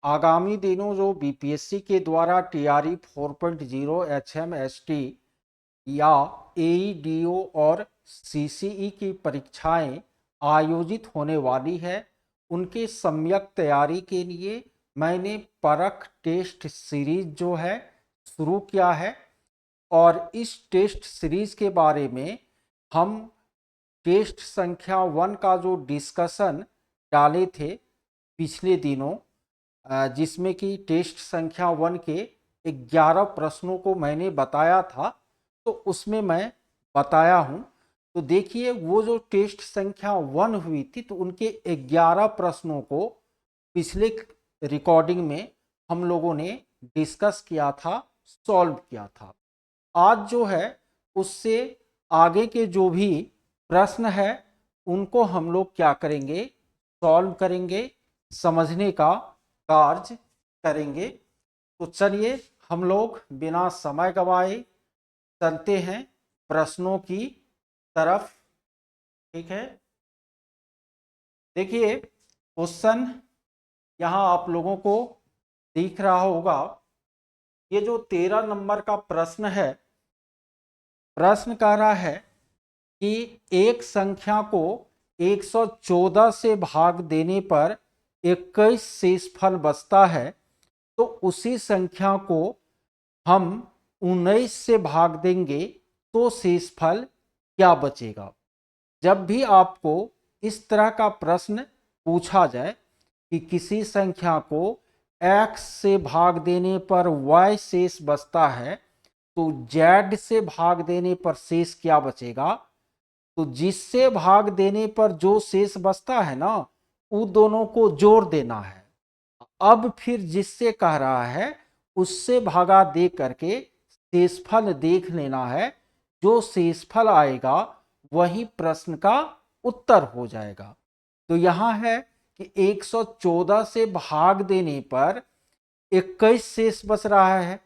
आगामी दिनों जो बीपीएससी के द्वारा टीआरई 4.0 एचएमएसटी या एईडीओ और सीसीई की परीक्षाएं आयोजित होने वाली है, उनके सम्यक तैयारी के लिए मैंने परख टेस्ट सीरीज जो है शुरू किया है। और इस टेस्ट सीरीज के बारे में हम टेस्ट संख्या 1 का जो डिस्कशन डाले थे पिछले दिनों, जिसमें कि टेस्ट संख्या 1 के 11 प्रश्नों को मैंने बताया था, तो उसमें मैं बताया हूं। तो देखिए, वो जो टेस्ट संख्या 1 हुई थी, तो उनके 11 प्रश्नों को पिछले रिकॉर्डिंग में हम लोगों ने डिस्कस किया था, सॉल्व किया था। आज जो है उससे आगे के जो भी प्रश्न है उनको हम लोग क्या करेंगे, सॉल्व करेंगे, समझने का कार्य करेंगे। तो चलिए हम लोग बिना समय गवाए चलते हैं प्रश्नों की तरफ। ठीक है, देखिए क्वेश्चन यहाँ आप लोगों को दिख रहा होगा। ये जो 13 नंबर का प्रश्न है, प्रश्न कह रहा है कि एक संख्या को 114 से भाग देने पर 21 शेषफल बचता है, तो उसी संख्या को हम 19 से भाग देंगे तो शेषफल क्या बचेगा। जब भी आपको इस तरह का प्रश्न पूछा जाए कि किसी संख्या को x से भाग देने पर y शेष बचता है, तो z से भाग देने पर शेष क्या बचेगा, तो जिससे भाग देने पर जो शेष बचता है ना, उन दोनों को जोड़ देना है। अब फिर जिससे कह रहा है उससे भागा दे करके शेषफल देख लेना है। जो शेषफल आएगा वही प्रश्न का उत्तर हो जाएगा। तो यहां है कि 114 से भाग देने पर 21 शेष बच रहा है,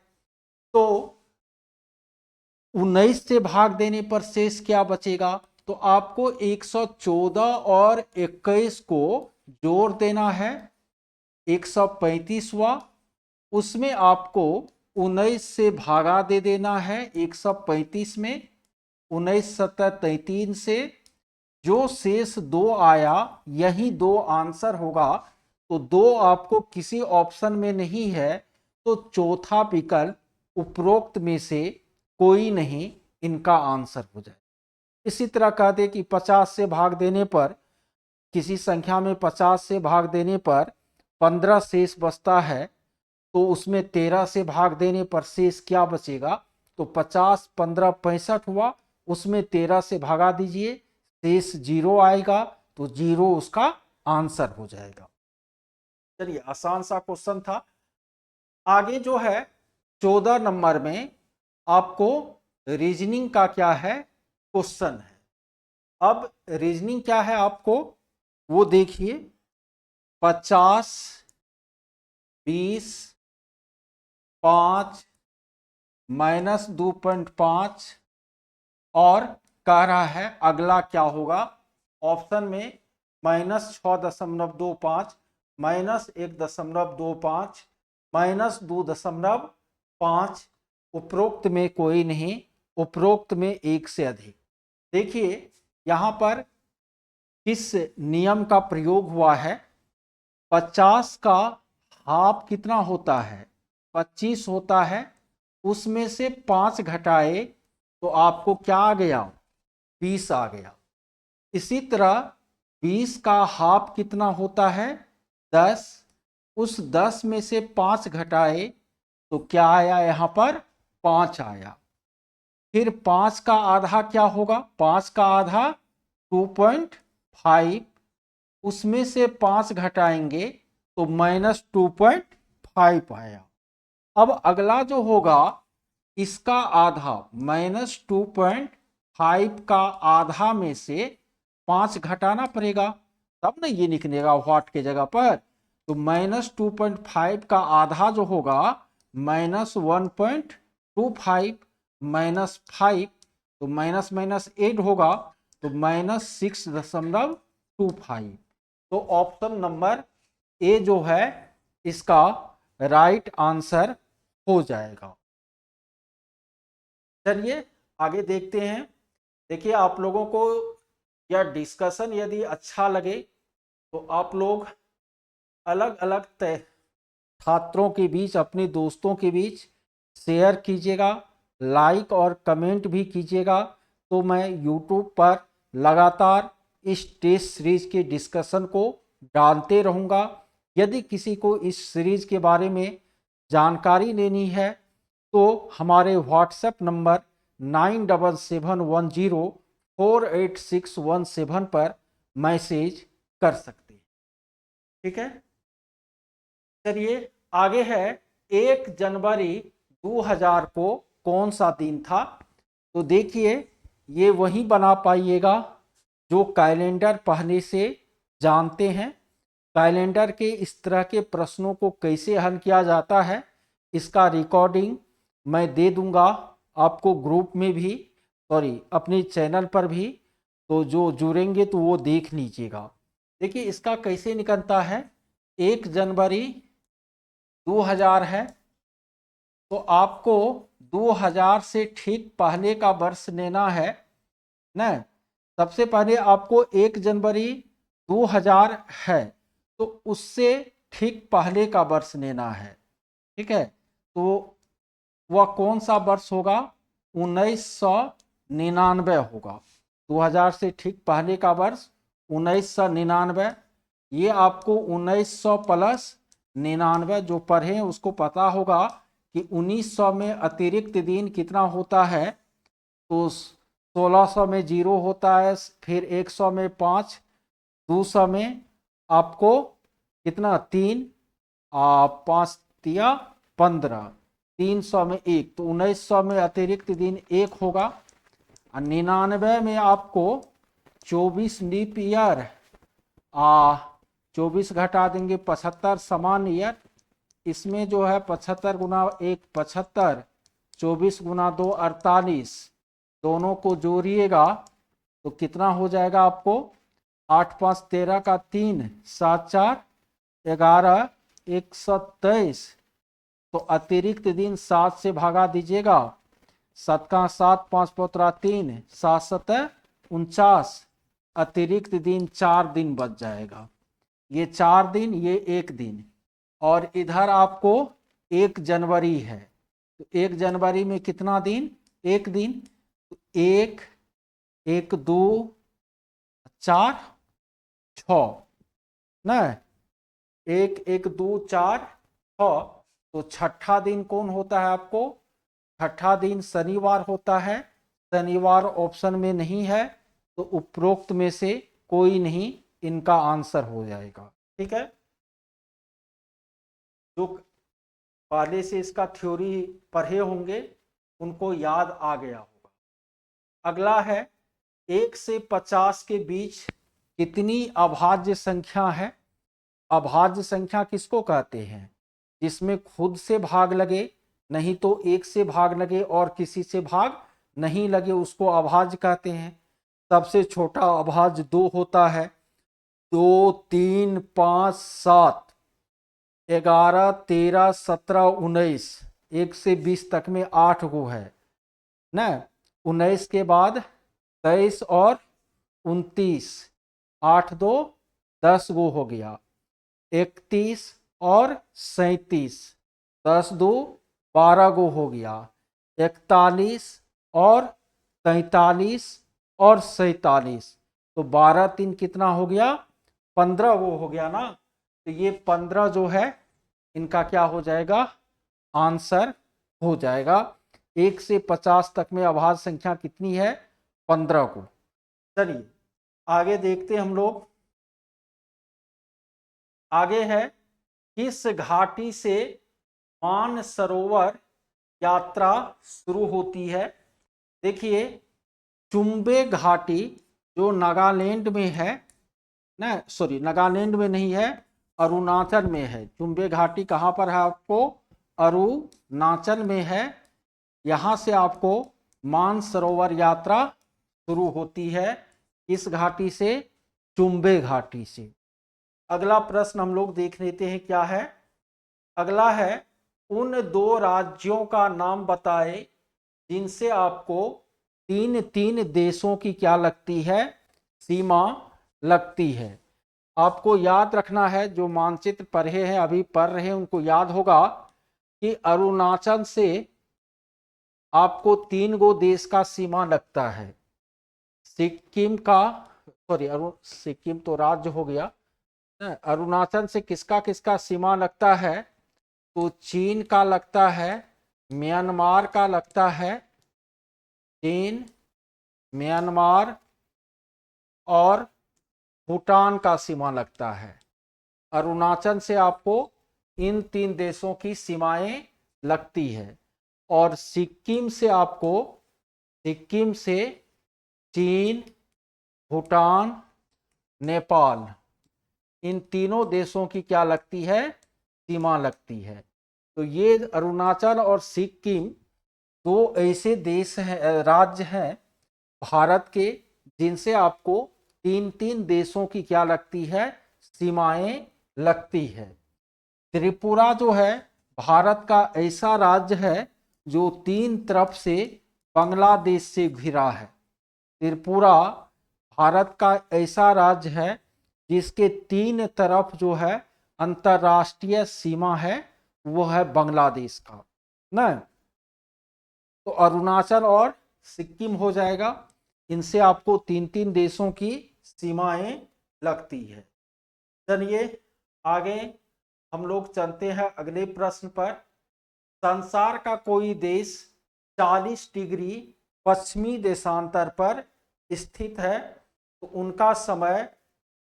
तो 19 से भाग देने पर शेष क्या बचेगा। तो आपको 114 और 21 को जोड़ देना है, 135 हुआ। उसमें आपको 19 से भागा दे देना है 135 में, 19 सत्तर 33 से जो शेष 2 आया यही 2 आंसर होगा। तो 2 आपको किसी ऑप्शन में नहीं है, तो चौथा विकल्प उपरोक्त में से कोई नहीं इनका आंसर हो जाए। इसी तरह कहते कि 50 से भाग देने पर, किसी संख्या में 50 से भाग देने पर 15 शेष बचता है, तो उसमें 13 से भाग देने पर शेष क्या बचेगा। तो 50 15 65 हुआ, उसमें 13 से भागा दीजिए, शेष 0 आएगा, तो 0 उसका आंसर हो जाएगा। चलिए, आसान सा क्वेश्चन था। आगे जो है 14 नंबर में आपको रीजनिंग का क्या है, क्वेश्चन है। अब रीजनिंग क्या है आपको वो देखिए। 50, 20, 5, -2.5 और कह रहा है अगला क्या होगा। ऑप्शन में -6.25, -1.25, -2.5, उपरोक्त में कोई नहीं, उपरोक्त में एक से अधिक। देखिए यहां पर किस नियम का प्रयोग हुआ है। 50 का हाफ कितना होता है, 25 होता है, उसमें से 5 घटाए तो आपको क्या आ गया, 20 आ गया। इसी तरह 20 का हाफ कितना होता है, 10, उस 10 में से 5 घटाए तो क्या आया, यहां पर 5 आया। फिर 5 का आधा क्या होगा, 5 का आधा 2.5, उसमें से 5 घटाएंगे तो -2.5 आया। अब अगला जो होगा इसका आधा, -2.5 का आधा में से 5 घटाना पड़ेगा, तब ना ये निकलेगा व्हाट के जगह पर। तो -2.5 का आधा जो होगा -1.25, -5, तो माइनस माइनस 8 होगा, तो -6.25। तो ऑप्शन नंबर ए जो है इसका राइट आंसर हो जाएगा। चलिए आगे देखते हैं। देखिए आप लोगों को यह डिस्कशन यदि अच्छा लगे तो आप लोग अलग अलग छात्रों के बीच, अपने दोस्तों के बीच शेयर कीजिएगा, लाइक और कमेंट भी कीजिएगा। तो मैं यूट्यूब पर लगातार इस टेस्ट सीरीज के डिस्कशन को डालते रहूँगा। यदि किसी को इस सीरीज के बारे में जानकारी लेनी है तो हमारे व्हाट्सएप नंबर 9771048617 पर मैसेज कर सकते हैं। ठीक है, चलिए आगे है 1 जनवरी 2000 को कौन सा दिन था। तो देखिए ये वही बना पाइएगा जो कैलेंडर पढ़ने से जानते हैं। कैलेंडर के इस तरह के प्रश्नों को कैसे हल किया जाता है इसका रिकॉर्डिंग मैं दे दूंगा आपको ग्रुप में भी, सॉरी अपने चैनल पर भी। तो जो जुड़ेंगे तो वो देख लीजिएगा। देखिए इसका कैसे निकलता है। 1 जनवरी 2000 है तो आपको 2000 से ठीक पहले का वर्ष लेना है ना। सबसे पहले आपको 1 जनवरी 2000 है तो उससे ठीक पहले का वर्ष लेना है। ठीक है, तो वह कौन सा वर्ष होगा, 1999 होगा। 2000 से ठीक पहले का वर्ष 1999। ये आपको 1900 प्लस 99 जो पढ़े उसको पता होगा कि 1900 में अतिरिक्त दिन कितना होता है। तो 1600 में 0 होता है, फिर 100 में 5, 200 में आपको कितना 3, 5 तिया 15, 300 में 1, तो 1900 में अतिरिक्त दिन 1 होगा। और 99 में आपको 24 लीप ईयर, 24 घटा देंगे 75 समान ईयर। इसमें जो है 75 गुना 1 75, 24 गुना 2 48, दोनों को जोड़िएगा तो कितना हो जाएगा आपको 8 5 13 का 3, 7 4 11, 123। तो अतिरिक्त दिन 7 से भागा दीजिएगा, 7 का 7, 5 पोतरा 3, 7 7 49, अतिरिक्त दिन 4 दिन बच जाएगा। ये 4 दिन, ये 1 दिन। और इधर आपको 1 जनवरी है तो 1 जनवरी में कितना दिन, 1 दिन। 1 1 2 4 6 न, 1 1 2 4 6। तो छठा दिन कौन होता है आपको, छठा दिन शनिवार होता है। शनिवार ऑप्शन में नहीं है तो उपरोक्त में से कोई नहीं इनका आंसर हो जाएगा। ठीक है, जो पहले से इसका थ्योरी पढ़े होंगे उनको याद आ गया होगा। अगला है 1 से 50 के बीच कितनी अभाज्य संख्या है। अभाज्य संख्या किसको कहते हैं, जिसमें खुद से भाग लगे, नहीं तो 1 से भाग लगे और किसी से भाग नहीं लगे, उसको अभाज्य कहते हैं। सबसे छोटा अभाज्य 2 होता है। 2 3 5 7 11 13 17 19, 1 से 20 तक में 8 गो है ना। 19 के बाद 23 और 29, 8 2 10 गो हो गया। 31 और 37, 10 2 12 गो हो गया। 41 और 43 और 47, तो 12 3 कितना हो गया, 15 गो हो गया ना। तो ये 15 जो है इनका क्या हो जाएगा, आंसर हो जाएगा। 1 से 50 तक में अभाज्य संख्या कितनी है, 15 को। चलिए आगे देखते हम लोग। आगे है किस घाटी से मानसरोवर यात्रा शुरू होती है। देखिए चुम्बे घाटी जो नागालैंड में है ना, सॉरी नागालैंड में नहीं है, अरुणाचल में है। चुम्बे घाटी कहाँ पर है आपको, अरुणाचल में है। यहाँ से आपको मानसरोवर यात्रा शुरू होती है। इस घाटी से, चुम्बे घाटी से। अगला प्रश्न हम लोग देख लेते हैं क्या है। अगला है उन दो राज्यों का नाम बताए जिनसे आपको तीन तीन देशों की क्या लगती है, सीमा लगती है। आपको याद रखना है, जो मानचित्र पढ़े हैं अभी पढ़ रहे हैं उनको याद होगा कि अरुणाचल से आपको 3 गो देश का सीमा लगता है। सिक्किम का, सॉरी सिक्किम तो राज्य हो गया, अरुणाचल से किसका किसका सीमा लगता है, तो चीन का लगता है, म्यांमार का लगता है, चीन, म्यांमार और भूटान का सीमा लगता है। अरुणाचल से आपको इन 3 देशों की सीमाएं लगती है। और सिक्किम से आपको, सिक्किम से चीन, भूटान, नेपाल, इन तीनों देशों की क्या लगती है, सीमा लगती है। तो ये अरुणाचल और सिक्किम दो ऐसे देश हैं, राज्य हैं भारत के, जिनसे आपको तीन तीन देशों की क्या लगती है, सीमाएं लगती है। त्रिपुरा जो है भारत का ऐसा राज्य है जो 3 तरफ से बांग्लादेश से घिरा है। त्रिपुरा भारत का ऐसा राज्य है जिसके 3 तरफ जो है अंतर्राष्ट्रीय सीमा है, वो है बांग्लादेश का ना। तो अरुणाचल और सिक्किम हो जाएगा, इनसे आपको 3 देशों की सीमाएं लगती है। चलिए आगे हम लोग चलते हैं अगले प्रश्न पर। संसार का कोई देश 40 डिग्री पश्चिमी देशांतर पर स्थित है, तो उनका समय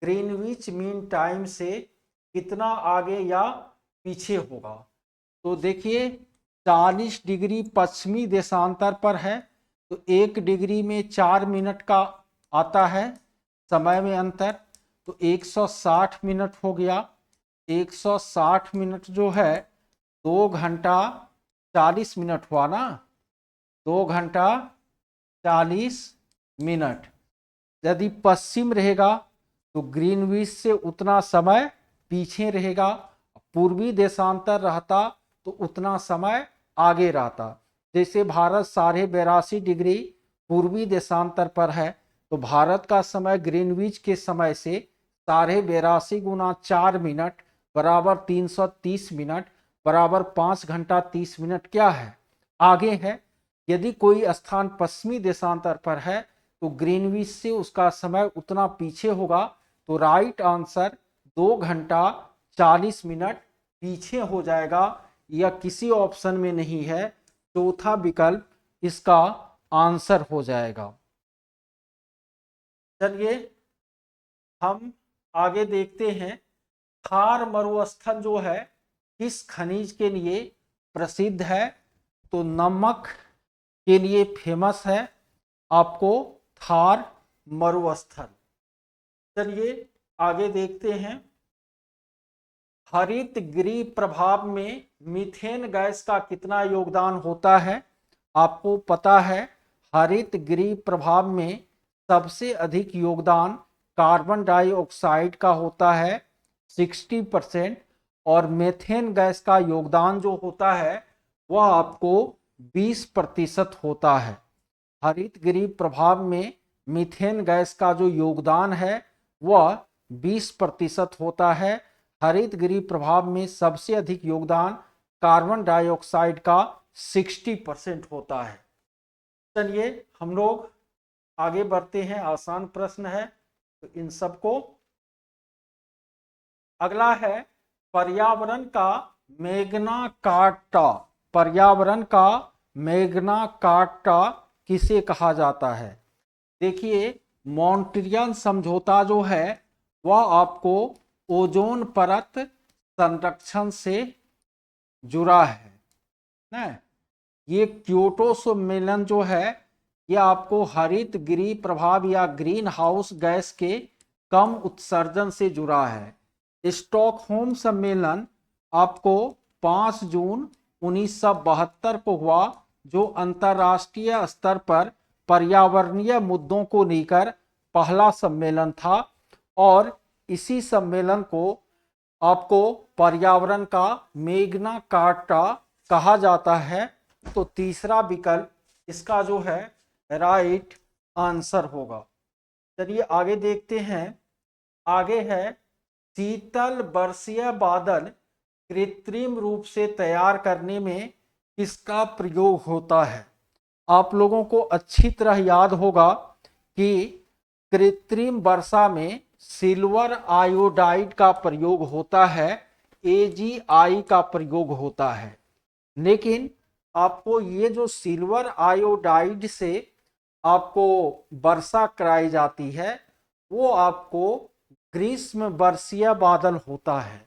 ग्रीनविच मीन टाइम से कितना आगे या पीछे होगा। तो देखिए 40 डिग्री पश्चिमी देशांतर पर है, तो 1 डिग्री में 4 मिनट का आता है समय में अंतर, तो 160 मिनट हो गया। 160 मिनट जो है 2 घंटा 40 मिनट हुआ ना, 2 घंटा 40 मिनट। यदि पश्चिम रहेगा तो ग्रीनविच से उतना समय पीछे रहेगा, पूर्वी देशांतर रहता तो उतना समय आगे रहता। जैसे भारत 82.5 डिग्री पूर्वी देशांतर पर है, तो भारत का समय ग्रीनविच के समय से 82.5 गुना 4 मिनट बराबर 330 मिनट बराबर 5 घंटा 30 मिनट क्या है, आगे है। यदि कोई स्थान पश्चिमी देशांतर पर है तो ग्रीनविच से उसका समय उतना पीछे होगा, तो राइट आंसर 2 घंटा 40 मिनट पीछे हो जाएगा। यह किसी ऑप्शन में नहीं है, चौथा विकल्प इसका आंसर हो जाएगा। चलिए हम आगे देखते हैं, थार मरुस्थल जो है किस खनिज के लिए प्रसिद्ध है, तो नमक के लिए फेमस है आपको थार मरुस्थल। चलिए आगे देखते हैं, हरित गृह प्रभाव में मीथेन गैस का कितना योगदान होता है। आपको पता है हरित गृह प्रभाव में सबसे अधिक योगदान कार्बन डाइऑक्साइड का होता है 60%, और मीथेन गैस का योगदान जो होता है वह आपको 20% होता है। हरित गृह प्रभाव में मीथेन गैस का जो योगदान है वह 20% होता है। हरित गृह प्रभाव में सबसे अधिक योगदान कार्बन डाइऑक्साइड का 60% होता है। चलिए हम लोग आगे बढ़ते हैं, आसान प्रश्न है तो इन सबको। अगला है पर्यावरण का मैग्ना कार्टा, पर्यावरण का मैग्ना कार्टा किसे कहा जाता है। देखिए मॉन्ट्रियल समझौता जो है वह आपको ओजोन परत संरक्षण से जुड़ा है ना। ये क्योटो सम्मेलन जो है ये आपको हरित गृह प्रभाव या ग्रीन हाउस गैस के कम उत्सर्जन से जुड़ा है। स्टॉकहोम सम्मेलन आपको 5 जून 1972 को हुआ, जो अंतर्राष्ट्रीय स्तर पर पर्यावरणीय मुद्दों को लेकर पहला सम्मेलन था, और इसी सम्मेलन को आपको पर्यावरण का मैग्ना कार्टा कहा जाता है। तो तीसरा विकल्प इसका जो है राइट आंसर होगा। चलिए आगे देखते हैं। आगे है शीतल वर्षीय बादल कृत्रिम रूप से तैयार करने में किसका प्रयोग होता है। आप लोगों को अच्छी तरह याद होगा कि कृत्रिम वर्षा में सिल्वर आयोडाइड का प्रयोग होता है, AgI का प्रयोग होता है। लेकिन आपको ये जो सिल्वर आयोडाइड से आपको वर्षा कराई जाती है वो आपको ग्रीष्म वर्षीय बादल होता है।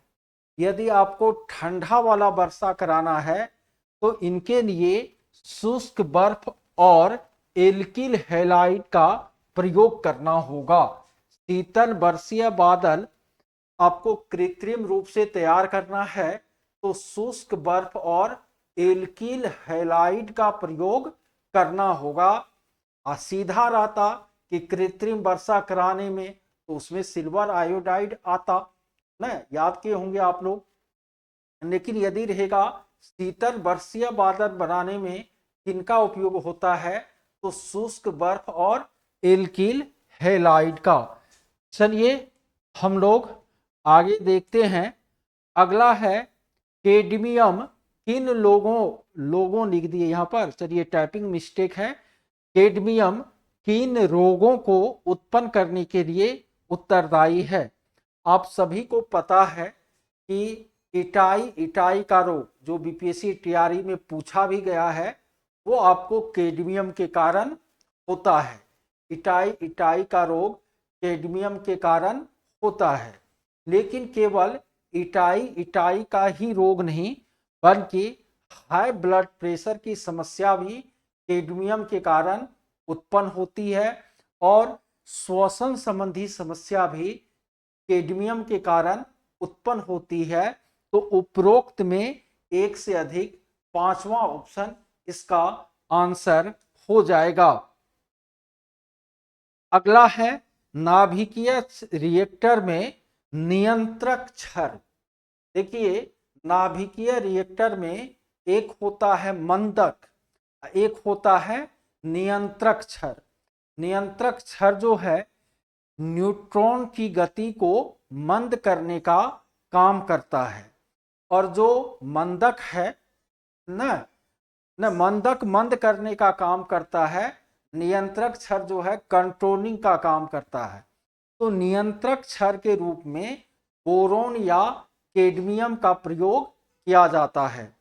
यदि आपको ठंडा वाला वर्षा कराना है तो इनके लिए शुष्क बर्फ और एल्किल हैलाइड का प्रयोग करना होगा। शीतल वर्षीय बादल आपको कृत्रिम रूप से तैयार करना है तो शुष्क बर्फ और एल्किल हैलाइड का प्रयोग करना होगा। सीधा रहता कि कृत्रिम वर्षा कराने में तो उसमें सिल्वर आयोडाइड आता ना, याद किए होंगे आप लोग। लेकिन यदि रहेगा शीतल वर्षीय बादल बनाने में किनका उपयोग होता है तो शुष्क बर्फ और एल्किल हैलाइड का। चलिए हम लोग आगे देखते हैं। अगला है कैडमियम किन लोगों लिख दिए यहां पर, चलिए टाइपिंग मिस्टेक है। कैडमियम किन रोगों को उत्पन्न करने के लिए उत्तरदायी है। आप सभी को पता है कि इटाई का रोग जो बीपीएससी टीआरई में पूछा भी गया है वो आपको कैडमियम के कारण होता है। इटाई का रोग कैडमियम के कारण होता है। लेकिन केवल इटाई का ही रोग नहीं बल्कि हाई ब्लड प्रेशर की समस्या भी कैडमियम के कारण उत्पन्न होती है और श्वसन संबंधी समस्या भी कैडमियम के कारण उत्पन्न होती है। तो उपरोक्त में एक से अधिक, पांचवा ऑप्शन इसका आंसर हो जाएगा। अगला है नाभिकीय रिएक्टर में नियंत्रक क्षर। देखिए नाभिकीय रिएक्टर में एक होता है मंदक, एक होता है नियंत्रक क्षर। नियंत्रक क्षर जो है न्यूट्रॉन की गति को मंद करने का काम करता है और जो मंदक है न मंदक मंद करने का काम करता है, नियंत्रक क्षर जो है कंट्रोलिंग का काम करता है। तो नियंत्रक क्षर के रूप में बोरोन या कैडमियम का प्रयोग किया जाता है।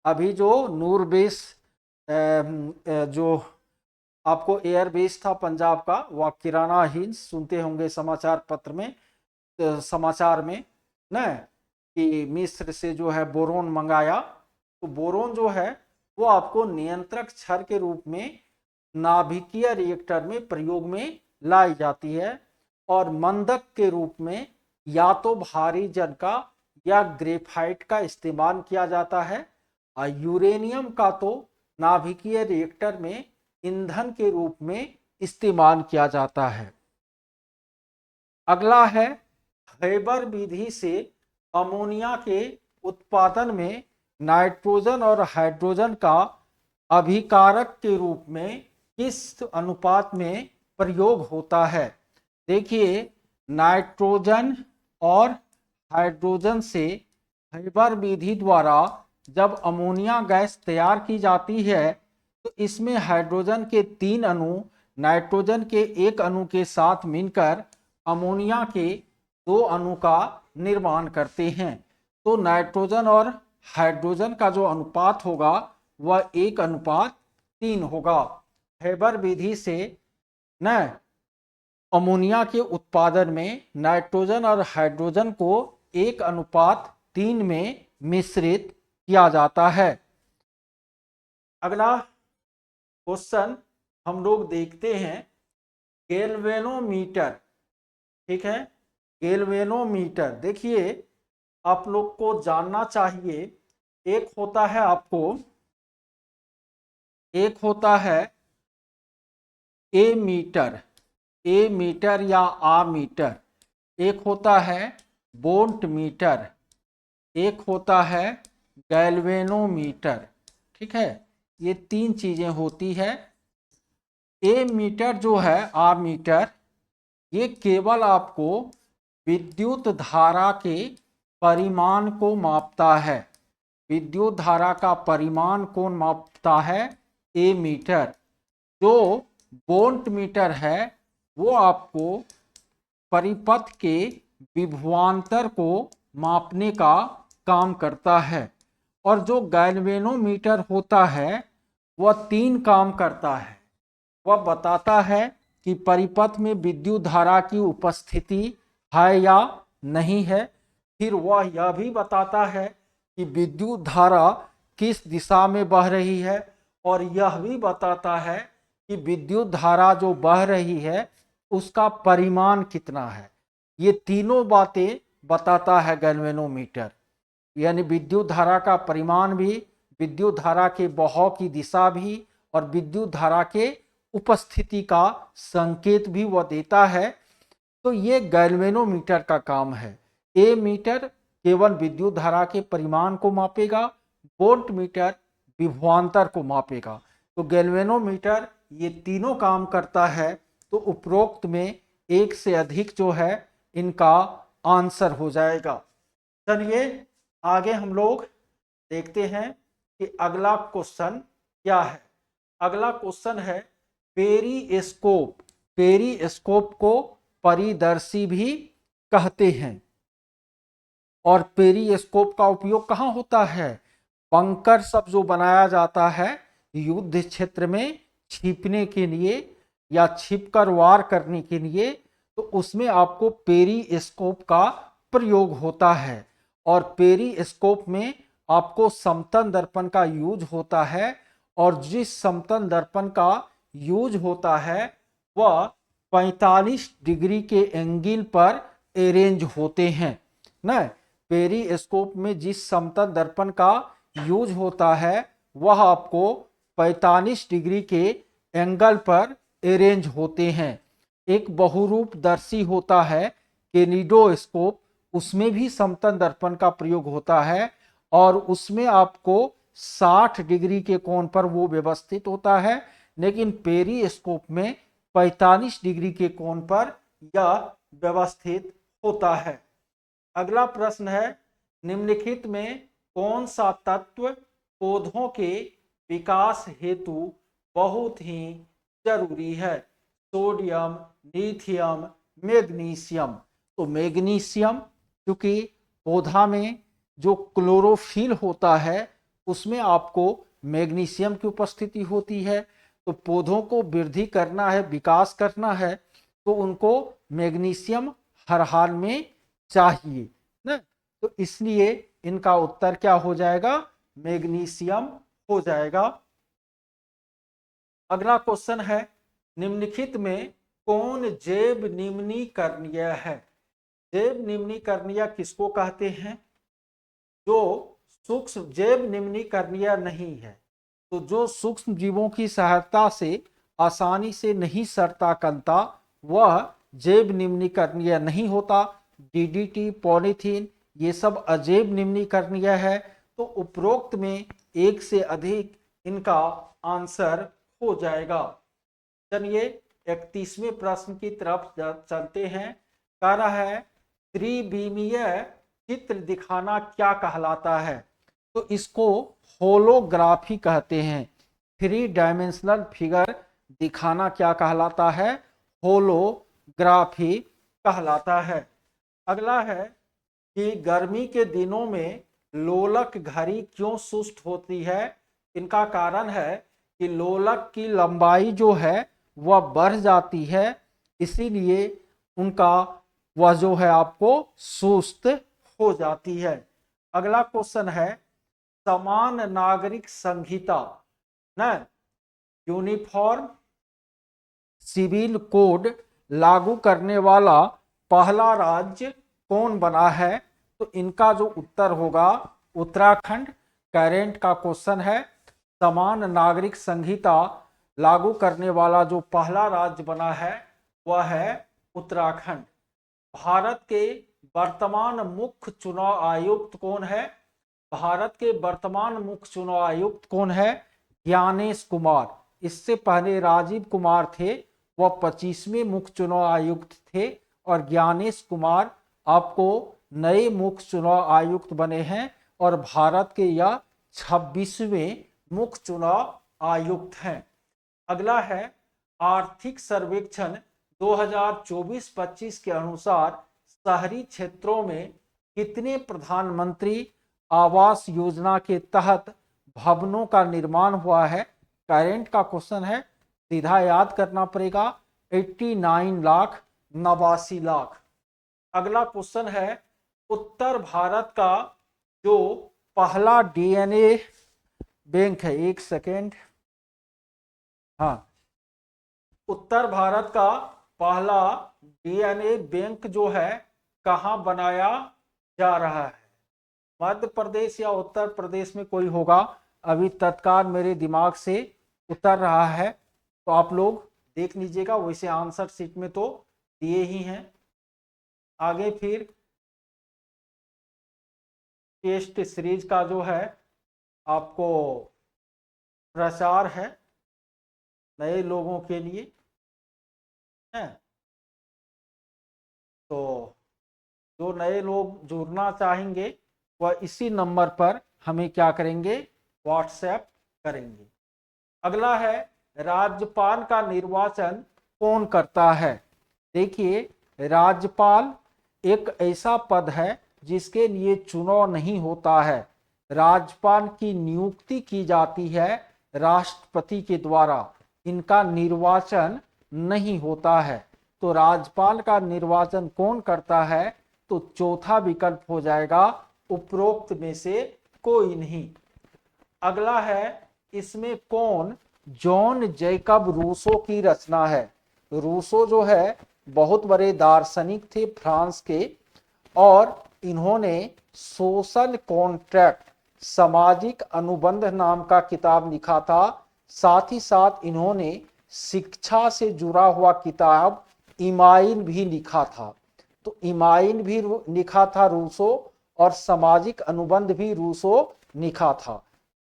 अभी जो नूर बेस जो आपको एयर बेस था पंजाब का, वह किरानाहीन सुनते होंगे समाचार पत्र में, समाचार में न कि मिस्र से जो है बोरोन मंगाया। तो बोरोन जो है वो आपको नियंत्रक क्षर के रूप में नाभिकीय रिएक्टर में प्रयोग में लाई जाती है और मंदक के रूप में या तो भारी जन का या ग्रेफाइट का इस्तेमाल किया जाता है और यूरेनियम का तो नाभिकीय रिएक्टर में ईंधन के रूप में इस्तेमाल किया जाता है। अगला है हेबर विधि से अमोनिया के उत्पादन में नाइट्रोजन और हाइड्रोजन का अभिकारक के रूप में किस अनुपात में प्रयोग होता है। देखिए नाइट्रोजन और हाइड्रोजन से हेबर विधि द्वारा जब अमोनिया गैस तैयार की जाती है तो इसमें हाइड्रोजन के 3 अणु नाइट्रोजन के 1 अणु के साथ मिलकर अमोनिया के 2 अणु का निर्माण करते हैं। तो नाइट्रोजन और हाइड्रोजन का जो अनुपात होगा वह 1:3 होगा। हेबर विधि से न अमोनिया के उत्पादन में नाइट्रोजन और हाइड्रोजन को 1:3 में मिश्रित किया जाता है। अगला क्वेश्चन हम लोग देखते हैं गैल्वेनोमीटर। ठीक है, गैल्वेनोमीटर देखिए आप लोग को जानना चाहिए। एक होता है ए मीटर या आ मीटर, एक होता है वोल्ट मीटर, एक होता है गैल्वेनोमीटर। ठीक है, ये तीन चीजें होती है। ए मीटर जो है, आर मीटर, ये केवल आपको विद्युत धारा के परिमाण को मापता है। विद्युत धारा का परिमाण कौन मापता है? ए मीटर। जो वोल्ट मीटर है वो आपको परिपथ के विभवांतर को मापने का काम करता है। और जो गैल्वेनोमीटर होता है वह तीन काम करता है। वह बताता है कि परिपथ में विद्युत धारा की उपस्थिति है या नहीं है। फिर वह यह भी बताता है कि विद्युत धारा किस दिशा में बह रही है, और यह भी बताता है कि विद्युत धारा जो बह रही है उसका परिमाण कितना है। ये तीनों बातें बताता है गैल्वेनोमीटर। यानी विद्युत धारा का परिमाण भी, विद्युत धारा के बहाव की दिशा भी, और विद्युत धारा के उपस्थिति का संकेत भी वह देता है। तो ये गैल्वेनोमीटर का काम है। ए मीटर केवल विद्युत धारा के परिमाण को मापेगा, वोल्ट मीटर विभवांतर को मापेगा। तो गैल्वेनोमीटर ये तीनों काम करता है। तो उपरोक्त में एक से अधिक जो है इनका आंसर हो जाएगा। चलिए आगे हम लोग देखते हैं कि अगला क्वेश्चन क्या है। अगला क्वेश्चन है पेरिस्कोप। पेरिस्कोप को परिदर्शी भी कहते हैं। और पेरिस्कोप का उपयोग कहाँ होता है? बंकर सब जो बनाया जाता है युद्ध क्षेत्र में छिपने के लिए या छिपकर वार करने के लिए, तो उसमें आपको पेरिस्कोप का प्रयोग होता है। और पेरिस्कोप में आपको समतल दर्पण का यूज होता है। और जिस समतल दर्पण का यूज होता है वह 45 डिग्री के एंगल पर अरेंज होते हैं ना। पेरिस्कोप में जिस समतल दर्पण का यूज होता है वह आपको 45 डिग्री के एंगल पर अरेंज होते हैं। एक बहुरूपदर्शी होता है केलिडोस्कोप, उसमें भी समतल दर्पण का प्रयोग होता है और उसमें आपको 60 डिग्री के कोण पर वो व्यवस्थित होता है। लेकिन पेरिस्कोप में 45 डिग्री के कोण पर यह व्यवस्थित होता है। अगला प्रश्न है निम्नलिखित में कौन सा तत्व पौधों के विकास हेतु बहुत ही जरूरी है? Sodium, lithium, magnesium. तो मैग्नीशियम, क्योंकि पौधा में जो क्लोरोफिल होता है उसमें आपको मैग्नीशियम की उपस्थिति होती है। तो पौधों को वृद्धि करना है, विकास करना है, तो उनको मैग्नीशियम हर हाल में चाहिए ना। तो इसलिए इनका उत्तर क्या हो जाएगा? मैग्नीशियम हो जाएगा। अगला क्वेश्चन है निम्नलिखित में कौन जैव निम्नीकरणीय है? जैव निम्नीकरणीय किसको कहते हैं? जो सूक्ष्म जैव निम्नीकरणीय नहीं है, तो जो सूक्ष्म जीवों की सहायता से आसानी से नहीं सड़ता कलता वह जैव निम्नीकरणीय नहीं होता। डीडीटी, पॉलीथीन ये सब अजैव निम्नीकरणीय है। तो उपरोक्त में एक से अधिक इनका आंसर हो जाएगा। चलिए 31वें प्रश्न की तरफ चलते हैं। कह रहा है त्रिविमीय चित्र दिखाना क्या कहलाता है? तो इसको होलोग्राफी कहते हैं। 3 डायमेंशनल फिगर दिखाना क्या कहलाता है? होलोग्राफी कहलाता है। अगला है कि गर्मी के दिनों में लोलक घड़ी क्यों सुस्त होती है? इनका कारण है कि लोलक की लंबाई जो है वह बढ़ जाती है, इसीलिए उनका वह जो है आपको सुस्त हो जाती है। अगला क्वेश्चन है समान नागरिक संहिता न यूनिफॉर्म सिविल कोड लागू करने वाला पहला राज्य कौन बना है? तो इनका जो उत्तर होगा उत्तराखंड। करेंट का क्वेश्चन है समान नागरिक संहिता लागू करने वाला जो पहला राज्य बना है वह है उत्तराखंड। भारत के वर्तमान मुख्य चुनाव आयुक्त कौन है? भारत के वर्तमान मुख्य चुनाव आयुक्त कौन है? ज्ञानेश कुमार। इससे पहले राजीव कुमार थे, वह 25वें मुख्य चुनाव आयुक्त थे, और ज्ञानेश कुमार आपको नए मुख्य चुनाव आयुक्त बने हैं और भारत के यह 26वें मुख्य चुनाव आयुक्त हैं। अगला है आर्थिक सर्वेक्षण 2024-25 के अनुसार शहरी क्षेत्रों में कितने प्रधानमंत्री आवास योजना के तहत भवनों का निर्माण हुआ है? करंट का क्वेश्चन है, सीधा याद करना पड़ेगा। 89 लाख, 89 लाख। अगला क्वेश्चन है उत्तर भारत का जो पहला डीएनए बैंक है, एक सेकेंड, हाँ, उत्तर भारत का पहला डीएनए बैंक जो है कहाँ बनाया जा रहा है? मध्य प्रदेश या उत्तर प्रदेश में कोई होगा, अभी तत्काल मेरे दिमाग से उतर रहा है, तो आप लोग देख लीजिएगा। वैसे आंसर शीट में तो दिए ही हैं। आगे फिर टेस्ट सीरीज का जो है आपको प्रचार है नए लोगों के लिए है, तो जो नए लोग जुड़ना चाहेंगे वह इसी नंबर पर हमें क्या करेंगे? व्हाट्सएप करेंगे। अगला है राज्यपाल का निर्वाचन कौन करता है? देखिए, राज्यपाल एक ऐसा पद है जिसके लिए चुनाव नहीं होता है। राज्यपाल की नियुक्ति की जाती है राष्ट्रपति के द्वारा, इनका निर्वाचन नहीं होता है। तो राज्यपाल का निर्वाचन कौन करता है? तो चौथा विकल्प हो जाएगा, उपरोक्त में से कोई नहीं। अगला है, इसमें कौन जॉन जैकब रूसो की रचना है? रूसो जो है बहुत बड़े दार्शनिक थे फ्रांस के, और इन्होंने सोशल कॉन्ट्रैक्ट, सामाजिक अनुबंध नाम का किताब लिखा था। साथ ही साथ इन्होंने शिक्षा से जुड़ा हुआ किताब इमाइल भी लिखा था। तो इमाइल भी लिखा था रूसो, और सामाजिक अनुबंध भी रूसो लिखा था।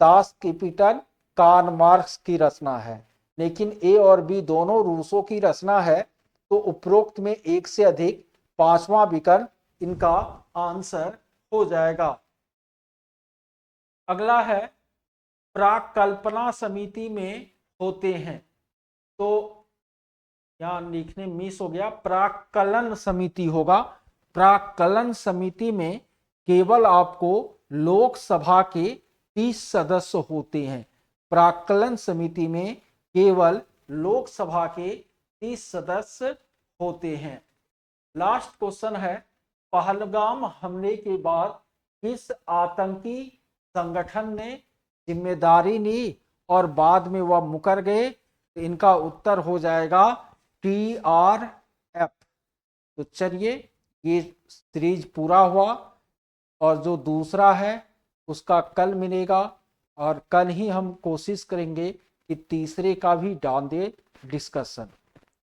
दास कैपिटल कार्ल मार्क्स की रचना है, लेकिन ए और बी दोनों रूसो की रचना है। तो उपरोक्त में एक से अधिक, पांचवा विकल्प इनका आंसर हो जाएगा। अगला है प्राक्कल्पना समिति में होते हैं, तो यहां लिखने मिस हो गया, प्राक्कलन समिति होगा। प्राक्कलन समिति में केवल आपको लोकसभा के 30 सदस्य होते हैं। प्राक्कलन समिति में केवल लोकसभा के 30 सदस्य होते हैं। लास्ट क्वेश्चन है, पहलगाम हमले के बाद किस आतंकी संगठन ने जिम्मेदारी ली और बाद में वह मुकर गए? तो इनका उत्तर हो जाएगा TRF। तो चलिए, ये सीरीज पूरा हुआ, और जो दूसरा है उसका कल मिलेगा, और कल ही हम कोशिश करेंगे कि तीसरे का भी डाल दे डिस्कशन।